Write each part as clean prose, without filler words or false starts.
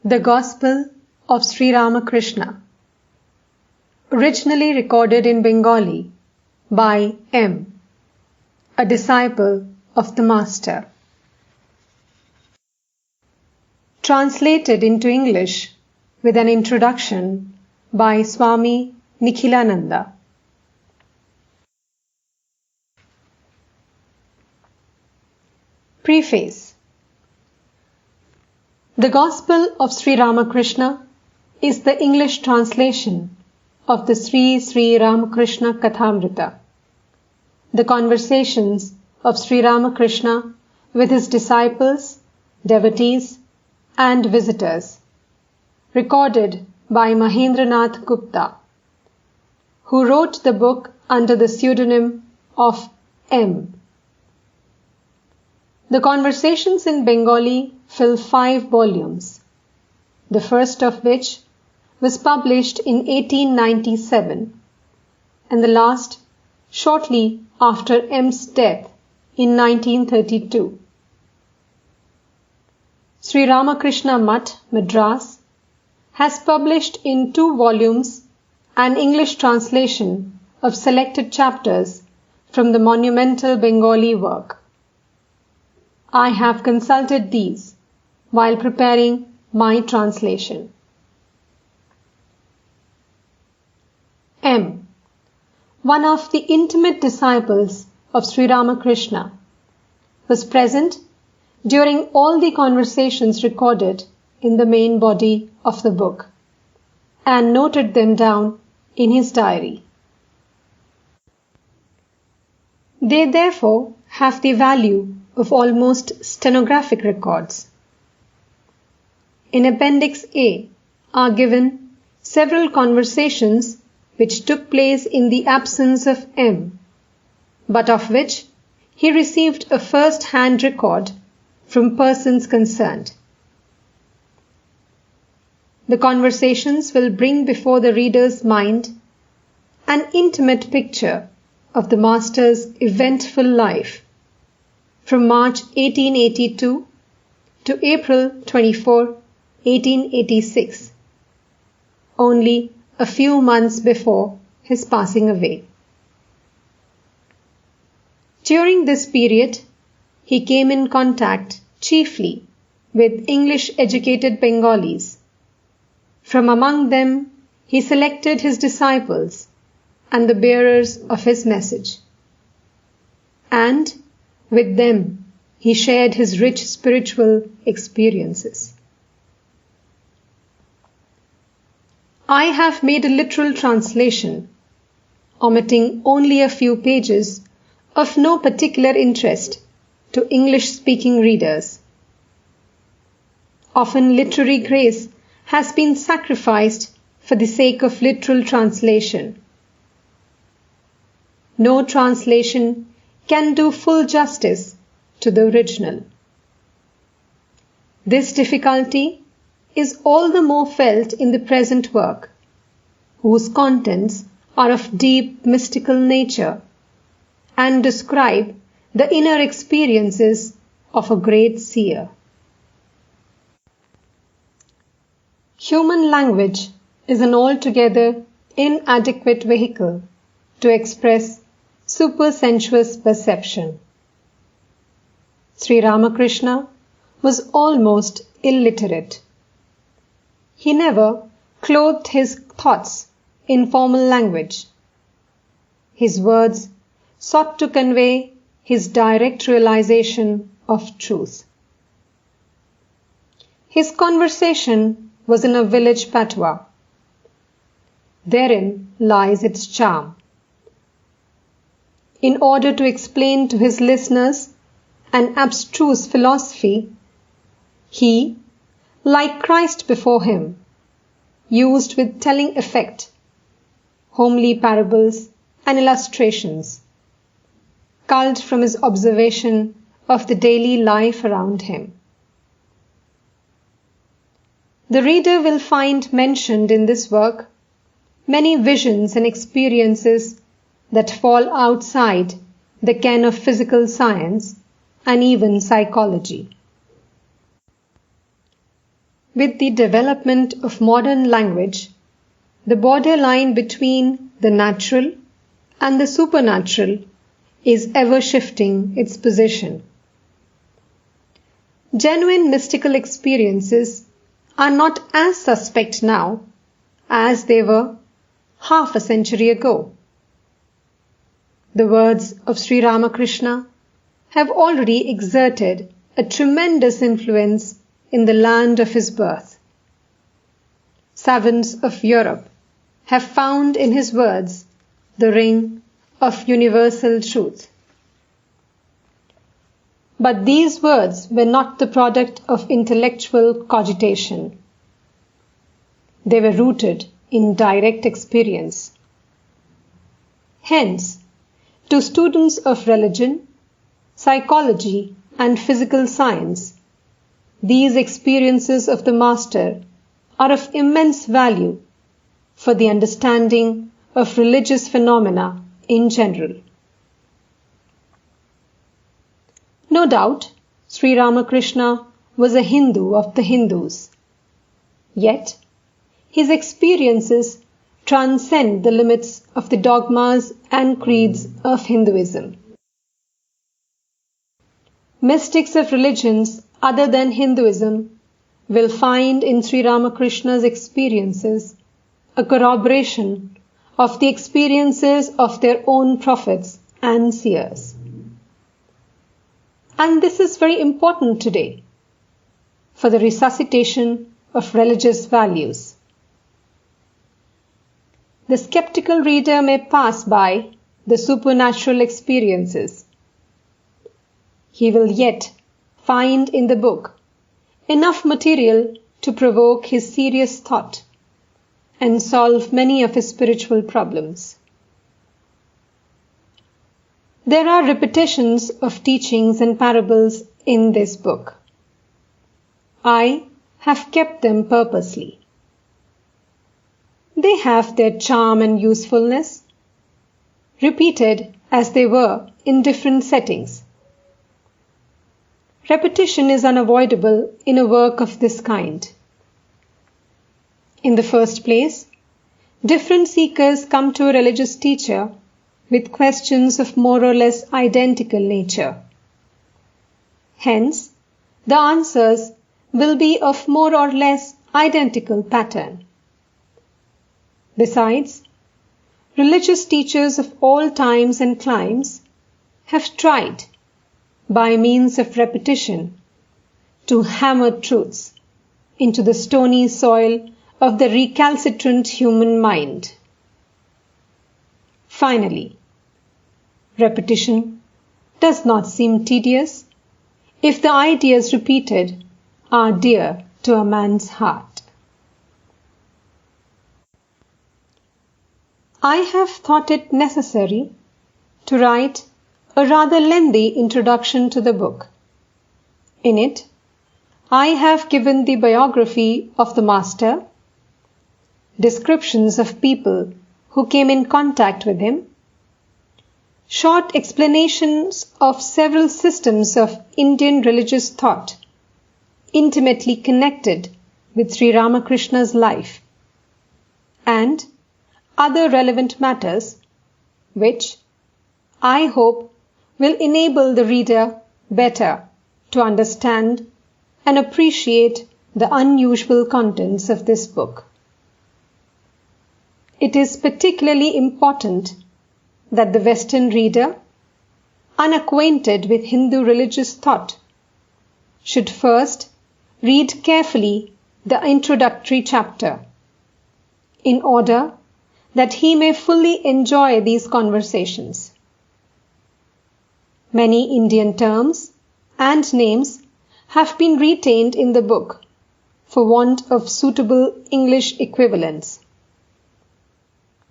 The Gospel of Sri Ramakrishna, originally recorded in Bengali by M., a disciple of the Master. Translated into English with an introduction by Swami Nikhilananda. Preface. The Gospel of Sri Ramakrishna is the English translation of the Sri Ramakrishna Kathamrita, the conversations of Sri Ramakrishna with his disciples, devotees, and visitors, recorded by Mahendranath Gupta, who wrote the book under the pseudonym of M. The conversations in Bengali fill 5 volumes, the first of which was published in 1897 and the last shortly after M's death in 1932. Sri Ramakrishna Mutt, Madras, has published in 2 volumes an English translation of selected chapters from the monumental Bengali work. I have consulted these while preparing my translation. M., one of the intimate disciples of Sri Ramakrishna, was present during all the conversations recorded in the main body of the book and noted them down in his diary. They therefore have the value of almost stenographic records. In Appendix A are given several conversations which took place in the absence of M, but of which he received a first-hand record from persons concerned. The conversations will bring before the reader's mind an intimate picture of the Master's eventful life from March 1882 to April 24, 1886, only a few months before his passing away. During this period, he came in contact chiefly with English-educated Bengalis. From among them, he selected his disciples and the bearers of his message. And with them, he shared his rich spiritual experiences. I have made a literal translation, omitting only a few pages of no particular interest to English-speaking readers. Often literary grace has been sacrificed for the sake of literal translation. No translation can do full justice to the original. This difficulty is all the more felt in the present work, whose contents are of deep mystical nature and describe the inner experiences of a great seer. Human language is an altogether inadequate vehicle to express supersensuous perception. Sri Ramakrishna was almost illiterate. He never clothed his thoughts in formal language. His words sought to convey his direct realization of truth. His conversation was in a village patois. Therein lies its charm. In order to explain to his listeners an abstruse philosophy, he, like Christ before him, used with telling effect homely parables and illustrations, culled from his observation of the daily life around him. The reader will find mentioned in this work many visions and experiences that fall outside the ken of physical science and even psychology. With the development of modern language, the borderline between the natural and the supernatural is ever shifting its position. Genuine mystical experiences are not as suspect now as they were half a century ago. The words of Sri Ramakrishna have already exerted a tremendous influence in the land of his birth. Savants of Europe have found in his words the ring of universal truth. But these words were not the product of intellectual cogitation. They were rooted in direct experience. Hence, to students of religion, psychology, and physical science, these experiences of the Master are of immense value for the understanding of religious phenomena in general. No doubt, Sri Ramakrishna was a Hindu of the Hindus. Yet, his experiences transcend the limits of the dogmas and creeds of Hinduism. Mystics of religions other than Hinduism will find in Sri Ramakrishna's experiences a corroboration of the experiences of their own prophets and seers. And this is very important today for the resuscitation of religious values. The skeptical reader may pass by the supernatural experiences. He will yet find in the book enough material to provoke his serious thought and solve many of his spiritual problems. There are repetitions of teachings and parables in this book. I have kept them purposely. They have their charm and usefulness, repeated as they were in different settings. Repetition is unavoidable in a work of this kind. In the first place, different seekers come to a religious teacher with questions of more or less identical nature. Hence, the answers will be of more or less identical pattern. Besides, religious teachers of all times and climes have tried, by means of repetition, to hammer truths into the stony soil of the recalcitrant human mind. Finally, repetition does not seem tedious if the ideas repeated are dear to a man's heart. I have thought it necessary to write a rather lengthy introduction to the book. In it, I have given the biography of the Master, descriptions of people who came in contact with him, short explanations of several systems of Indian religious thought intimately connected with Sri Ramakrishna's life, and other relevant matters which I hope will enable the reader better to understand and appreciate the unusual contents of this book. It is particularly important that the Western reader, unacquainted with Hindu religious thought, should first read carefully the introductory chapter, in order that he may fully enjoy these conversations. Many Indian terms and names have been retained in the book for want of suitable English equivalents.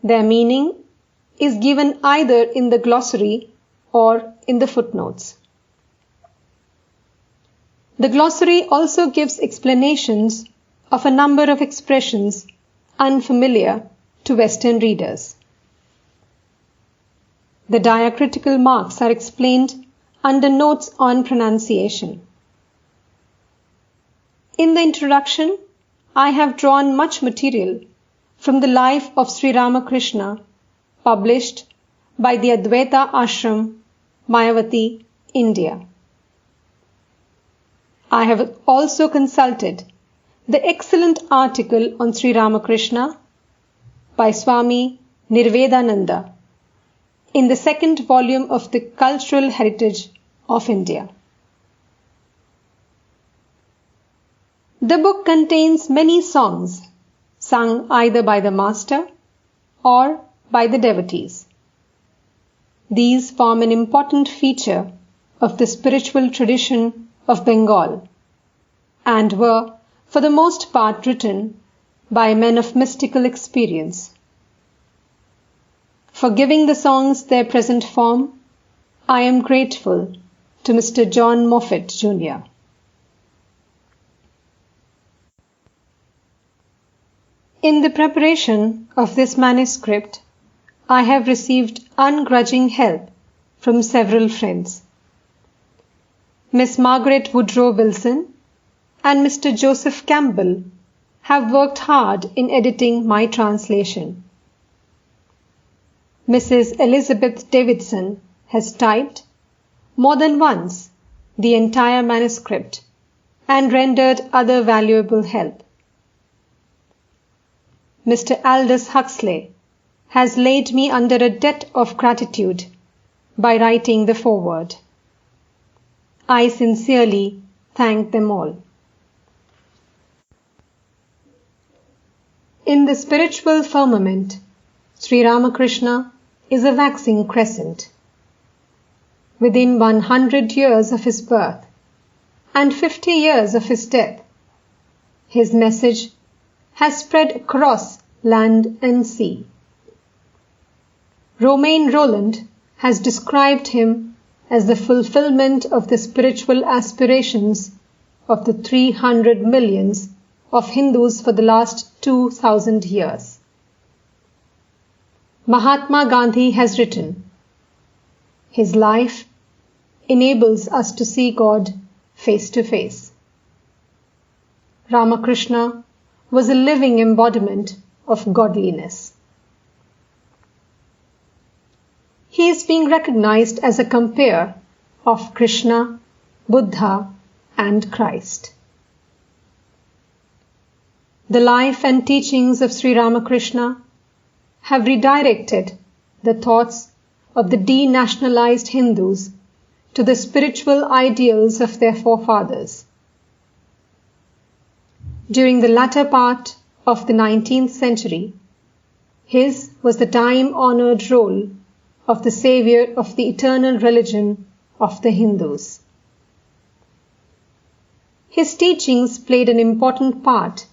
Their meaning is given either in the glossary or in the footnotes. The glossary also gives explanations of a number of expressions unfamiliar to Western readers. The diacritical marks are explained under notes on pronunciation. In the introduction, I have drawn much material from the life of Sri Ramakrishna published by the Advaita Ashram, Mayavati, India. I have also consulted the excellent article on Sri Ramakrishna by Swami Nikhilananda in the second volume of the Cultural Heritage of India. The book contains many songs sung either by the master or by the devotees. These form an important feature of the spiritual tradition of Bengal and were, for the most part, written by men of mystical experience. For giving the songs their present form, I am grateful to Mr. John Moffat, Jr. In the preparation of this manuscript, I have received ungrudging help from several friends. Miss Margaret Woodrow Wilson and Mr. Joseph Campbell have worked hard in editing my translation. Mrs. Elizabeth Davidson has typed more than once the entire manuscript and rendered other valuable help. Mr. Aldous Huxley has laid me under a debt of gratitude by writing the foreword. I sincerely thank them all. In the spiritual firmament, Sri Ramakrishna is a waxing crescent. Within 100 years of his birth and 50 years of his death, his message has spread across land and sea. Romain Rolland has described him as the fulfillment of the spiritual aspirations of the 300 millions of Hindus for the last 2000 years. Mahatma Gandhi has written, "His life enables us to see God face to face." Ramakrishna was a living embodiment of godliness. He is being recognized as a compeer of Krishna, Buddha, and Christ. The life and teachings of Sri Ramakrishna have redirected the thoughts of the denationalized Hindus to the spiritual ideals of their forefathers. During the latter part of the 19th century, his was the time-honored role of the savior of the eternal religion of the Hindus. His teachings played an important part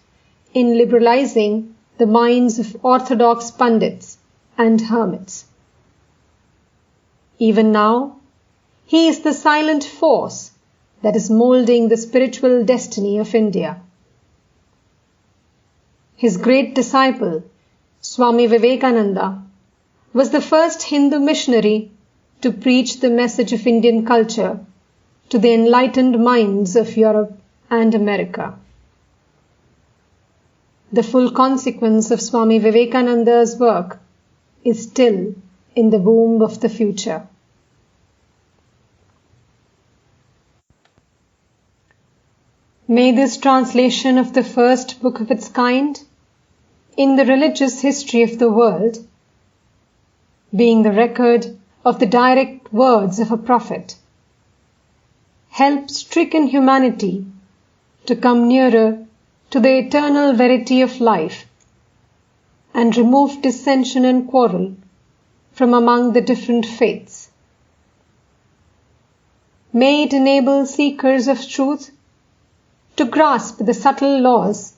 in liberalizing the minds of orthodox pundits and hermits. Even now, he is the silent force that is molding the spiritual destiny of India. His great disciple, Swami Vivekananda, was the first Hindu missionary to preach the message of Indian culture to the enlightened minds of Europe and America. The full consequence of Swami Vivekananda's work is still in the womb of the future. May this translation of the first book of its kind in the religious history of the world, being the record of the direct words of a prophet, help stricken humanity to come nearer to the eternal verity of life and remove dissension and quarrel from among the different faiths. May it enable seekers of truth to grasp the subtle laws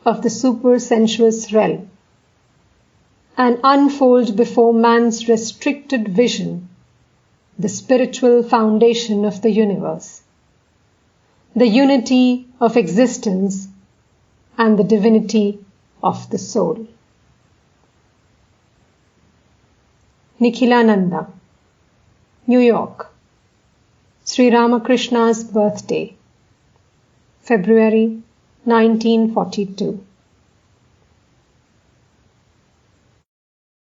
of the supersensuous realm and unfold before man's restricted vision the spiritual foundation of the universe, the unity of existence and the divinity of the soul. Nikhilananda, New York, Sri Ramakrishna's birthday, February 1942.